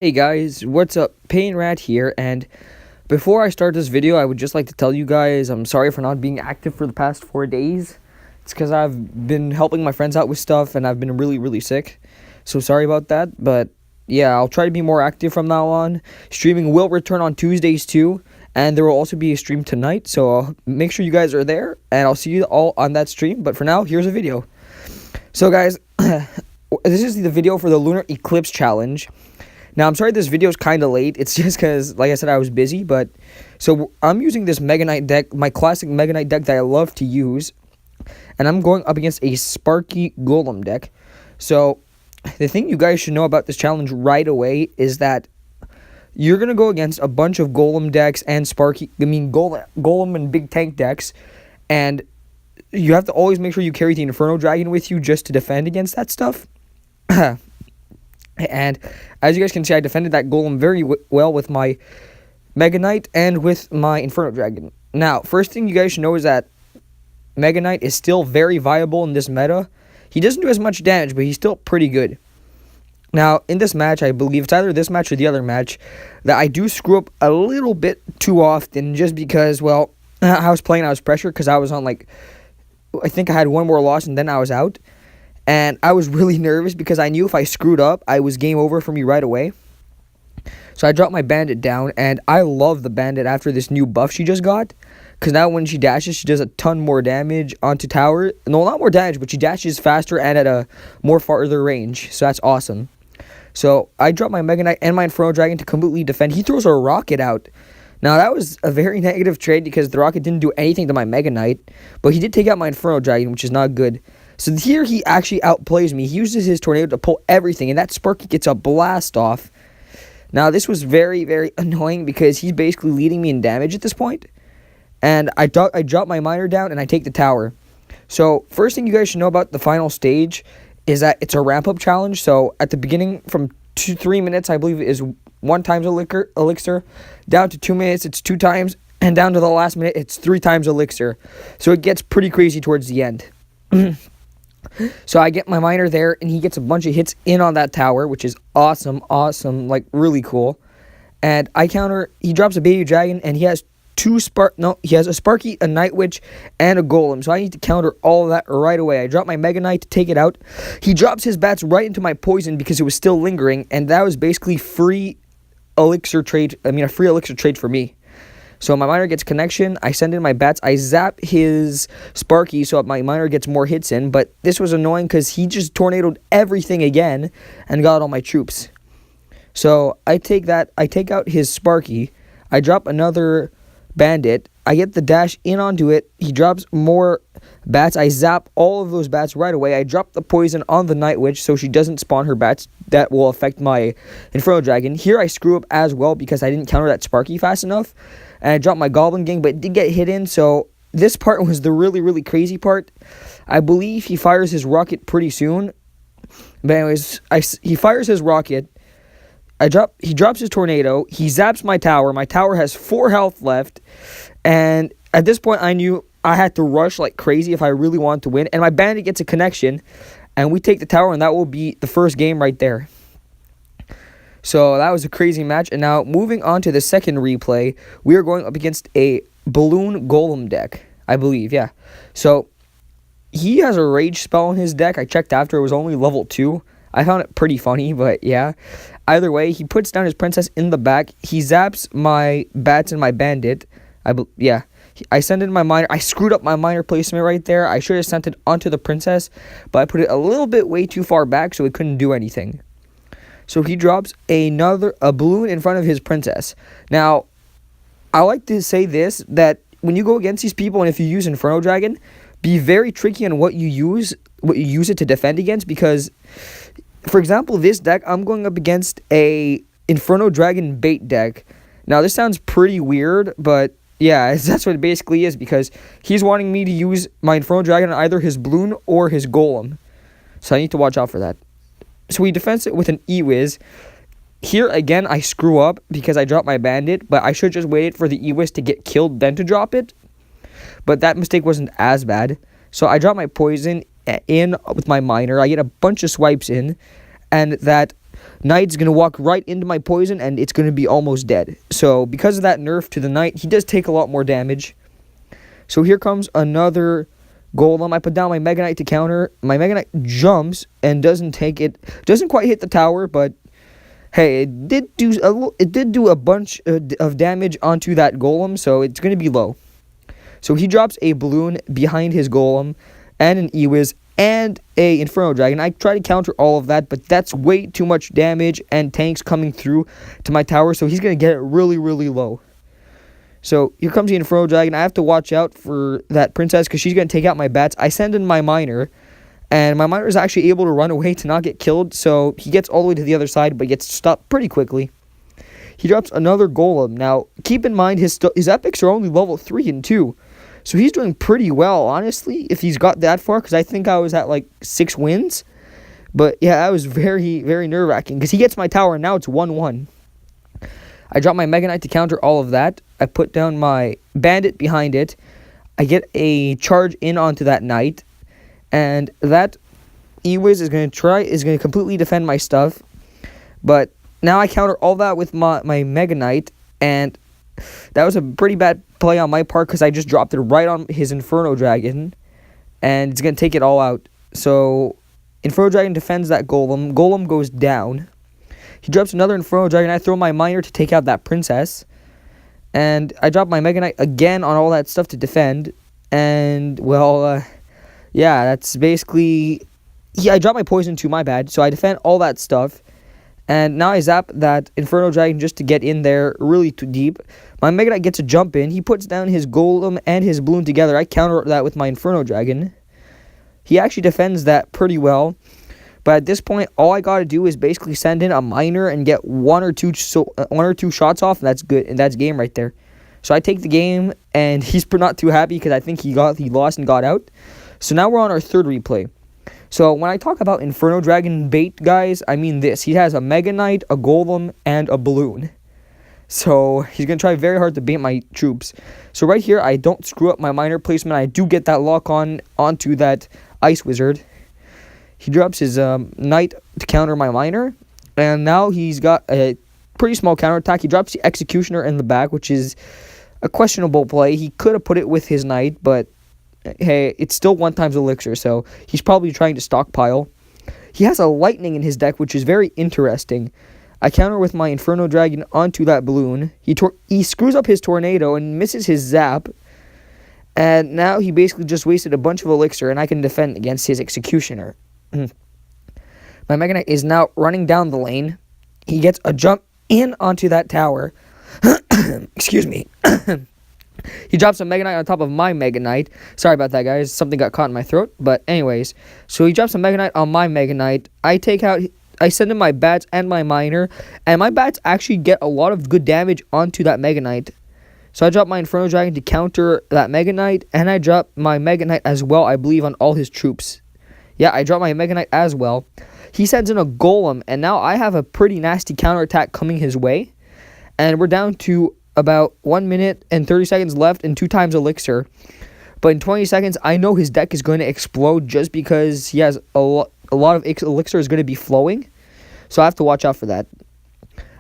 Hey guys, what's up? Pain Rat here, and before I start this video, I would just like to tell you guys I'm sorry for not being active for the past 4 days. It's because I've been helping my friends out with stuff, and I've been really sick. So sorry about that, but yeah, I'll try to be more active from now on. Streaming will return on Tuesdays too, and there will also be a stream tonight, so make sure you guys are there, and I'll see you all on that stream. But for now, here's a video. So guys, this is the video for the Lunar Eclipse Challenge. Now, I'm sorry this video is kind of late. It's just because, like I said, I was busy. But so I'm using this Mega Knight deck, my classic Mega Knight deck that I love to use. And I'm going up against a Sparky Golem deck. So the thing you guys should know about this challenge right away is that you're going to go against a bunch of Golem decks and Golem and Big Tank decks. And you have to always make sure you carry the Inferno Dragon with you just to defend against that stuff. And as you guys can see, I defended that Golem very well with my Mega Knight and with my Inferno Dragon. Now, first thing you guys should know is that Mega Knight is still very viable in this meta. He doesn't do as much damage, but he's still pretty good. Now, in this match, I believe it's either this match or the other match, that I do screw up a little bit too often just because, well, I was playing, I was pressured because I was on, I think I had one more loss and then I was out. And I was really nervous because I knew if I screwed up, I was game over for me right away. So I dropped my Bandit down, and I love the Bandit after this new buff she just got. Because now when she dashes, she does a ton more damage onto tower. No, not more damage, but she dashes faster and at a more farther range. So that's awesome. So I dropped my Mega Knight and my Inferno Dragon to completely defend. He throws a rocket out. Now that was a very negative trade because the rocket didn't do anything to my Mega Knight. But he did take out my Inferno Dragon, which is not good. So here he actually outplays me. He uses his tornado to pull everything, and that Sparky gets a blast off. Now, this was very annoying because he's basically leading me in damage at this point. And I drop my miner down, and I take the tower. So first thing you guys should know about the final stage is that it's a ramp-up challenge. So at the beginning, from 3 minutes, I believe, is 1 times elixir. Down to 2 minutes, it's 2 times. And down to the last minute, it's 3 times elixir. So it gets pretty crazy towards the end. So I get my miner there, and he gets a bunch of hits in on that tower, which is awesome, like really cool. And I counter, he drops a baby dragon, and he has he has a Sparky, a Night Witch, and a Golem. So I need to counter all of that right away. I drop my Mega Knight to take it out. He drops his bats right into my poison because it was still lingering, and that was basically a free elixir trade for me. So my miner gets connection, I send in my bats, I zap his Sparky so my miner gets more hits in, but this was annoying because he just tornadoed everything again and got all my troops. So I take out his Sparky, I drop another Bandit, I get the dash in onto it, he drops more bats, I zap all of those bats right away, I drop the poison on the Night Witch so she doesn't spawn her bats, that will affect my Inferno Dragon. Here I screw up as well because I didn't counter that Sparky fast enough. And I dropped my Goblin Gang, but it did get hit in, so this part was the really crazy part. I believe he fires his rocket pretty soon. But anyways, he fires his rocket. He drops his tornado. He zaps my tower. My tower has 4 health left. And at this point, I knew I had to rush like crazy if I really wanted to win. And my Bandit gets a connection. And we take the tower, and that will be the first game right there. So that was a crazy match. And now moving on to the second replay, we are going up against a Balloon Golem deck, I believe, yeah. So he has a Rage spell in his deck. I checked after, it was only level 2. I found it pretty funny, but yeah. Either way, he puts down his princess in the back. He zaps my bats and my bandit. I send in my miner. I screwed up my miner placement right there. I should have sent it onto the princess, but I put it a little bit way too far back so it couldn't do anything. So he drops a balloon in front of his princess. Now, I like to say this, that when you go against these people and if you use Inferno Dragon, be very tricky on what you use it to defend against, because, for example, this deck, I'm going up against a Inferno Dragon bait deck. Now, this sounds pretty weird, but yeah, that's what it basically is, because he's wanting me to use my Inferno Dragon on either his balloon or his Golem. So I need to watch out for that. So he defends it with an E-Wiz. Here, again, I screw up because I dropped my Bandit, but I should just waited for the E-Wiz to get killed, then to drop it. But that mistake wasn't as bad. So I drop my poison in with my miner. I get a bunch of swipes in, and that Knight's going to walk right into my poison, and it's going to be almost dead. So, because of that nerf to the Knight, he does take a lot more damage. So, here comes another Golem. I put down my Mega Knight to counter. My Mega Knight jumps and doesn't quite hit the tower, but hey, it did do a bunch of damage onto that Golem, so it's going to be low. So, he drops a balloon behind his Golem, and an E-Wiz, and a Inferno Dragon. I try to counter all of that, but that's way too much damage and tanks coming through to my tower, so he's going to get it really, really low. So here comes the Inferno Dragon. I have to watch out for that princess because she's going to take out my bats. I send in my miner, and my miner is actually able to run away to not get killed, so he gets all the way to the other side, but gets stopped pretty quickly. He drops another Golem. Now, keep in mind, his epics are only level 3 and 2. So he's doing pretty well, honestly, if he's got that far, because I think I was at, like, 6 wins. But, yeah, that was very, very nerve-wracking, because he gets my tower, and now it's 1-1. I drop my Mega Knight to counter all of that. I put down my Bandit behind it. I get a charge in onto that Knight, and that E-Wiz is going to completely defend my stuff. But now I counter all that with my Mega Knight, and that was a pretty bad play on my part because I just dropped it right on his Inferno Dragon, and it's going to take it all out. So, Inferno Dragon defends that Golem. Golem goes down. He drops another Inferno Dragon. I throw my miner to take out that princess, and I drop my Mega Knight again on all that stuff to defend. And, well, yeah, that's basically... I drop my poison too, my bad. So I defend all that stuff. And now I zap that Inferno Dragon just to get in there really too deep. My Mega Knight gets a jump in. He puts down his Golem and his balloon together. I counter that with my Inferno Dragon. He actually defends that pretty well. But at this point, all I gotta do is basically send in a miner and get one or two shots off, and that's good. And that's game right there. So I take the game, and he's not too happy because I think he lost and got out. So now we're on our third replay. So when I talk about Inferno Dragon bait, guys, I mean this. He has a Mega Knight, a Golem, and a balloon. So he's going to try very hard to bait my troops. So right here, I don't screw up my miner placement. I do get that lock onto that Ice Wizard. He drops his Knight to counter my miner. And now he's got a pretty small counterattack. He drops the Executioner in the back, which is a questionable play. He could have put it with his Knight, but hey, it's still 1 times elixir, so he's probably trying to stockpile. He has a lightning in his deck, which is very interesting. I counter with my Inferno Dragon onto that balloon. He screws up his tornado and misses his zap. And now he basically just wasted a bunch of elixir, and I can defend against his Executioner. My Mega Knight is now running down the lane. He gets a jump in onto that tower. Excuse me. He drops a Mega Knight on top of my Mega Knight. Sorry about that, guys. Something got caught in my throat. But anyways, so he drops a Mega Knight on my Mega Knight. I send in my bats and my miner, and my bats actually get a lot of good damage onto that Mega Knight. So I drop my Inferno Dragon to counter that Mega Knight, and I drop my Mega Knight as well, I believe, on all his troops. Yeah, I drop my Mega Knight as well. He sends in a Golem, and now I have a pretty nasty counterattack coming his way. And we're down to about 1 minute and 30 seconds left and 2 times elixir. But in 20 seconds, I know his deck is going to explode just because he has a lot of elixir is going to be flowing. So I have to watch out for that.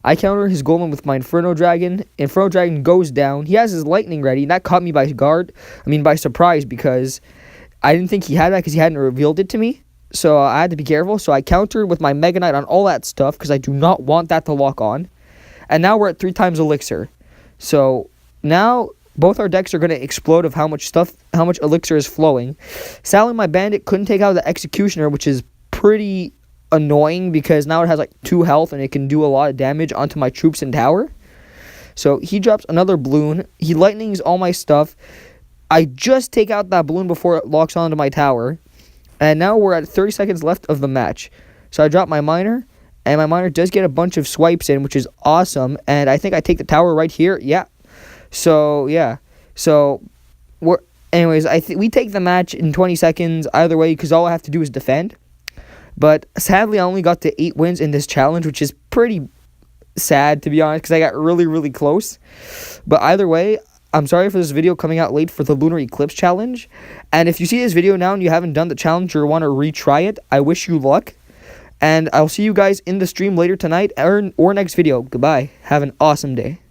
I counter his Golem with my Inferno Dragon. Inferno Dragon goes down. He has his Lightning ready, and that caught me by surprise, because I didn't think he had that because he hadn't revealed it to me. So I had to be careful. So I countered with my Mega Knight on all that stuff because I do not want that to lock on. And now we're at 3 times elixir. So now both our decks are going to explode of how much elixir is flowing. Sadly, my Bandit couldn't take out the Executioner, which is pretty annoying because now it has like 2 health and it can do a lot of damage onto my troops and tower. So he drops another balloon. He lightnings all my stuff. I just take out that balloon before it locks onto my tower. And now we're at 30 seconds left of the match. So I drop my miner, and my miner does get a bunch of swipes in, which is awesome. And I think I take the tower right here. Yeah. So, yeah. So, we take the match in 20 seconds either way because all I have to do is defend. But sadly, I only got to 8 wins in this challenge, which is pretty sad, to be honest, because I got really, really close. But either way, I'm sorry for this video coming out late for the Lunar Eclipse challenge. And if you see this video now and you haven't done the challenge or want to retry it, I wish you luck. And I'll see you guys in the stream later tonight or next video. Goodbye. Have an awesome day.